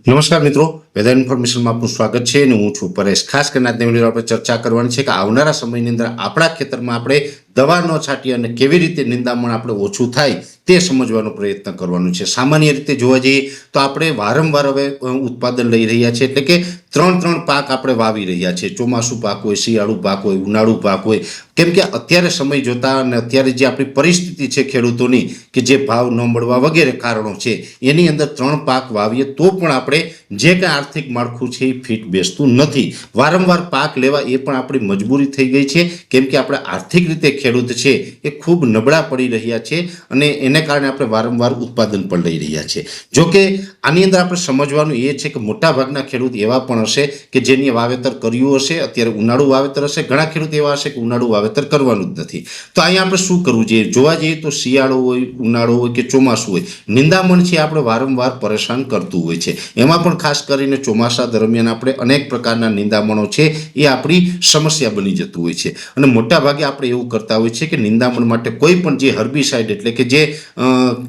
નમસ્કાર મિત્રો, વેધર ઇન્ફોર્મેશનમાં આપનું સ્વાગત છે અને હું છું પરેશ। ખાસ કરીને આજની વિડીયોમાં આપણે ચર્ચા કરવાની છે કે આવનારા સમયની અંદર આપણા ખેતરમાં આપણે દવા ન છાંટીએ અને કેવી રીતે નિંદામણ આપણે ઓછું થાય તે સમજવાનો પ્રયત્ન કરવાનો છે। સામાન્ય રીતે જોવા જઈએ તો આપણે વારંવાર હવે ઉત્પાદન લઈ રહ્યા છીએ, એટલે કે ત્રણ પાક આપણે વાવી રહ્યા છીએ। ચોમાસું પાક હોય, શિયાળુ પાક હોય, ઉનાળુ પાક હોય। કેમ કે અત્યારે સમય જોતા અને અત્યારે જે આપણી પરિસ્થિતિ છે ખેડૂતોની, કે જે ભાવ ન મળવા વગેરે કારણો છે, એની અંદર 3 પાક વાવીએ તો પણ આપણે જે કંઈ આર્થિક માળખું છે એ ફિટ બેસતું નથી। વારંવાર પાક લેવા એ પણ આપણી મજબૂરી થઈ ગઈ છે, કેમ કે આપણે આર્થિક રીતે ખેડૂત છે એ ખૂબ નબળા પડી રહ્યા છે અને એને કારણે આપણે વારંવાર ઉત્પાદન પણ લઈ રહ્યા છે। જોકે આની અંદર આપણે સમજવાનું એ છે કે મોટાભાગના ખેડૂત એવા પણ હશે કે જેની વાવેતર કર્યું હશે, અત્યારે ઉનાળુ વાવેતર હશે, ઘણા ખેડૂત એવા હશે કે ઉનાળુ વાવેતર કરવાનું જ નથી। તો અહીંયા આપણે શું કરવું જોઈએ? જોવા જઈએ તો શિયાળો હોય, ઉનાળો હોય કે ચોમાસું હોય, નિંદામણ છે આપણે વારંવાર પરેશાન કરતું હોય છે। એમાં પણ ખાસ કરીને ચોમાસા દરમિયાન આપણે અનેક પ્રકારના નિંદામણો છે એ આપણી સમસ્યા બની જતું હોય છે અને મોટાભાગે આપણે એવું કરતા હોય છે કે નિંદામણ માટે કોઈ પણ જે હર્બિસાઇડ એટલે કે જે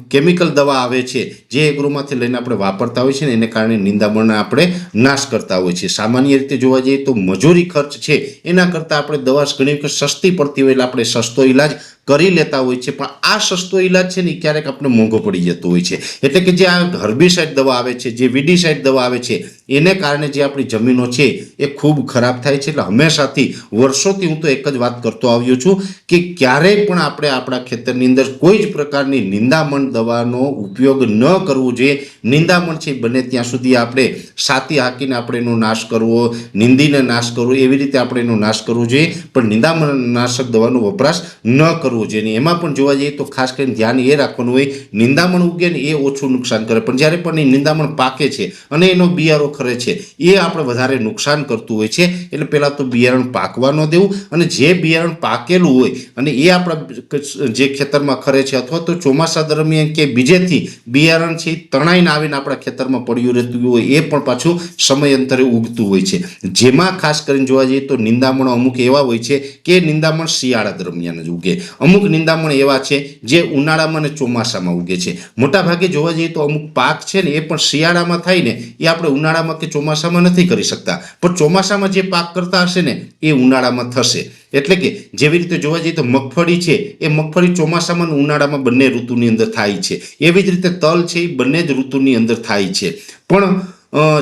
કેમિકલ દવા આવે છે, જે એગ્રોમાંથી લઈને આપણે વાપરતા હોય છે ને, એને કારણે નિંદામણના આપણે નાશ કરતા હોય છે। સામાન્ય રીતે જોવા જઈએ તો મજૂરી ખર્ચ છે એના કરતાં આપણે દવા ઘણી વખત સસ્તી પડતી હોય એટલે આપણે સસ્તો ઈલાજ કરી લેતા હોય છે, પણ આ સસ્તો ઈલાજ છે ને ક્યારેક આપણે મોંઘો પડી જતો હોય છે। એટલે કે જે આ હર્બિસાઇડ દવા આવે છે, જે વીડીસાઇડ દવા આવે છે, એને કારણે જે આપણી જમીનો છે એ ખૂબ ખરાબ થાય છે। એટલે હંમેશાથી વર્ષોથી હું તો એક જ વાત કરતો આવ્યો છું કે ક્યારેય પણ આપણે આપણા ખેતરની અંદર કોઈ જ પ્રકારની નિંદામણ દવાનો ઉપયોગ ન કરવો જોઈએ। નિંદામણ છે બને ત્યાં સુધી આપણે સાતી હાંકીને આપણે એનો નાશ કરવો, નિંદીને નાશ કરવો, એવી રીતે આપણે એનો નાશ કરવો જોઈએ, પણ નિંદામણ નાશક દવાનો વપરાશ ન કરવો જોઈએ। એમાં પણ જોવા જઈએ તો ખાસ કરીને ધ્યાન એ રાખવાનું હોય, નિંદામણ ઉગે ને એ ઓછું નુકસાન કરે, પણ જ્યારે પણ એ નિંદામણ પાકે છે અને એનો બિયારો ખરે છે એ આપણે વધારે નુકસાન કરતું હોય છે। એટલે પહેલાં તો બિયારણ પાકવા ન દેવું, અને જે બિયારણ પાકેલું હોય અને એ આપણા જે ખેતરમાં ખરે છે અથવા તો ચોમાસા દરમિયાન કે બીજેથી બિયારણ છે તણાઈને આવીને આપણા ખેતરમાં પડ્યું રહેતું હોય, એ પણ પાછું સમયાંતરે ઉગતું હોય છે। જેમાં ખાસ કરીને જોવા જઈએ તો નિંદામણો અમુક એવા હોય છે કે નિંદામણ શિયાળા દરમિયાન જ ઉગે, અમુક નિંદામણ એવા છે જે ઉનાળામાં અને ચોમાસામાં ઉગે છે। મોટાભાગે જોવા જઈએ તો અમુક પાક છે ને એ પણ શિયાળામાં થાય ને એ આપણે ઉનાળામાં કે ચોમાસામાં નથી કરી શકતા, પણ ચોમાસામાં જે પાક કરતા હશે ને એ ઉનાળામાં થશે। એટલે કે જેવી રીતે જોવા જઈએ તો મગફળી છે એ મગફળી ચોમાસામાં અને ઉનાળામાં બંને ઋતુની અંદર થાય છે, એવી જ રીતે તલ છે એ બંને જ ઋતુની અંદર થાય છે। પણ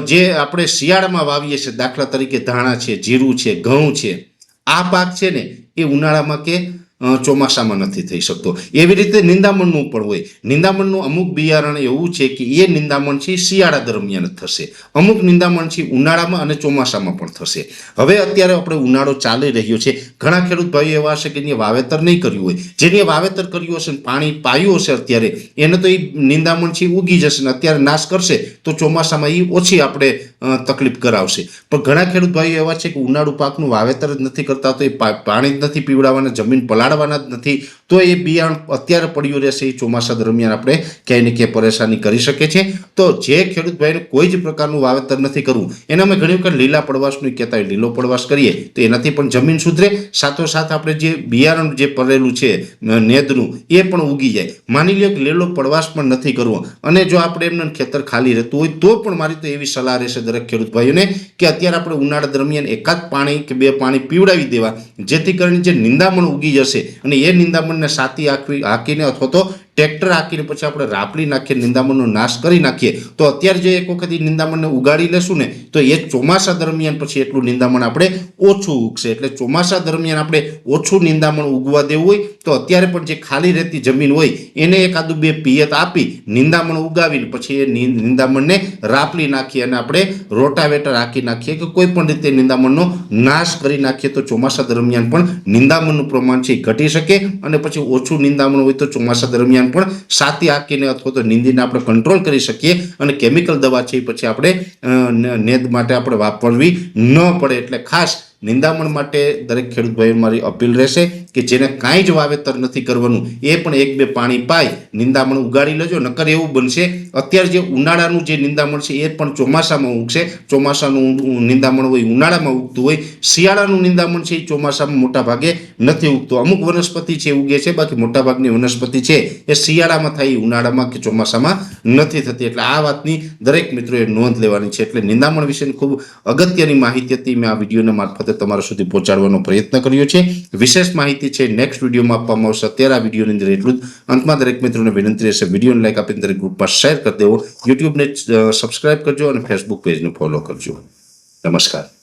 જે આપણે શિયાળામાં વાવીએ છીએ, દાખલા તરીકે ધાણા છે, જીરું છે, ઘઉં છે, આ પાક છે ને એ ઉનાળામાં કે ચોમાસામાં નથી થઈ શકતો। એવી રીતે નિંદામણનું પણ હોય। નિંદામણનું અમુક બિયારણ એવું છે કે એ નિંદામણ છે શિયાળા દરમિયાન જ થશે, અમુક નિંદામણ છે ઉનાળામાં અને ચોમાસામાં પણ થશે। હવે અત્યારે આપણે ઉનાળો ચાલી રહ્યો છે, ઘણા ખેડૂત ભાઈઓ એવા હશે કે જેને વાવેતર નહીં કર્યું હોય, જેને વાવેતર કર્યું હશે, પાણી પાયું હશે અત્યારે, એને તો એ નિંદામણ છે ઉગી જશે ને અત્યારે નાશ કરશે તો ચોમાસામાં એ ઓછી આપણે તકલીફ કરાવશે। પણ ઘણા ખેડૂત ભાઈઓ એવા છે કે ઉનાળુ પાકનું વાવેતર જ નથી કરતા, તો એ પાણી જ નથી પીવડાવવાના, જમીન પલાળવાના જ નથી, તો એ બિયારણ અત્યારે પડ્યું રહેશે, એ ચોમાસા દરમિયાન આપણે ક્યાંય ને ક્યાંય પરેશાની કરી શકે છે। તો જે ખેડૂત ભાઈને કોઈ જ પ્રકારનું વાવેતર નથી કરવું, એના અમે ઘણી વખત લીલા પડવાશનું કહેતા હોય, લીલો પડવાશ કરીએ તો એનાથી પણ જમીન સુધરે, સાથોસાથ આપણે જે બિયારણ જે પડેલું છે નેદનું એ પણ ઉગી જાય। માની લો કે લીલો પડવાશ પણ નથી કરવો અને જો આપણે એમને ખેતર ખાલી રહેતું હોય તો પણ મારી તો એવી સલાહ રહેશે દરેક ખેડૂત ભાઈઓને કે અત્યારે આપણે ઉનાળા દરમિયાન એકાદ પાણી કે 2 પાણી પીવડાવી દેવા, જેથી કરીને જે નિંદામણ ઉગી જશે અને એ નિંદામણને સાતી હાંકીને અથવા તો ટ્રેક્ટર હાંકીને પછી આપણે રાપડી નાખીએ, નિંદામણનો નાશ કરી નાખીએ, તો અત્યારે જો એક વખત એ નિંદામણને ઉગાડી લેશું ને તો એ ચોમાસા દરમિયાન પછી એટલું નિંદામણ આપણે ઓછું ઉગશે। એટલે ચોમાસા દરમિયાન આપણે ઓછું નિંદામણ ઉગવા દેવું હોય તો અત્યારે પણ જે ખાલી રહેતી જમીન હોય એને એકાદું 2 પિયત આપી નિંદામણ ઉગાવીને પછી એ નિંદામણને રાપડી નાખીએ અને આપણે રોટાવેટર હાંકી નાખીએ કે કોઈ પણ રીતે નિંદામણનો નાશ કરી નાખીએ તો ચોમાસા દરમિયાન પણ નિંદામણનું પ્રમાણ છે ઘટી શકે અને પછી ઓછું નિંદામણ હોય તો ચોમાસા દરમિયાન પણ સાતી હાંકીને અથવા તો નીંદીને આપણે કંટ્રોલ કરી શકીએ અને કેમિકલ દવા છે પછી આપણે નેદ માટે આપણે વાપરવી ન પડે। એટલે ખાસ નિંદામણ માટે દરેક ખેડૂત ભાઈઓ મારી અપીલ રહેશે કે જેને કાંઈ જ વાવેતર નથી કરવાનું એ પણ 1-2 પાણી પાઈ નિંદામણ ઉગાડી લેજો. નકર એવું બનશે અત્યારે જે ઉનાળાનું જે નિંદામણ છે એ પણ ચોમાસામાં ઉગશે. ચોમાસાનું નિંદામણ હોય ઉનાળામાં ઉગતું હોય, શિયાળાનું નિંદામણ છે એ ચોમાસામાં મોટા ભાગે નથી ઉગતું. અમુક વનસ્પતિ છે ઉગે છે, બાકી મોટાભાગની વનસ્પતિ છે એ શિયાળામાં થાય, ઉનાળામાં કે ચોમાસામાં નથી થતી. એટલે આ વાતની દરેક મિત્રોએ નોંધ લેવાની છે. એટલે નિંદામણ વિશેની ખૂબ અગત્યની માહિતી હતી, મેં આ વિડીયોના મારફતે તમારા સુધી પહોંચાડવાનો પ્રયત્ન કર્યો છે. વિશેષ માહિતી છે નેક્સ્ટ વિડીયોમાં આપવામાં આવશે. અત્યારે આ વિડીયોની અંદર એટલું જ. અંતમાં દરેક મિત્રોને વિનંતી રહેશે વિડીયોને લાઈક આપીને દરેક ગ્રુપમાં શેર કરી દેવો, યુટ્યુબને સબસ્ક્રાઇબ કરજો અને ફેસબુક પેજને ફોલો કરજો. નમસ્કાર.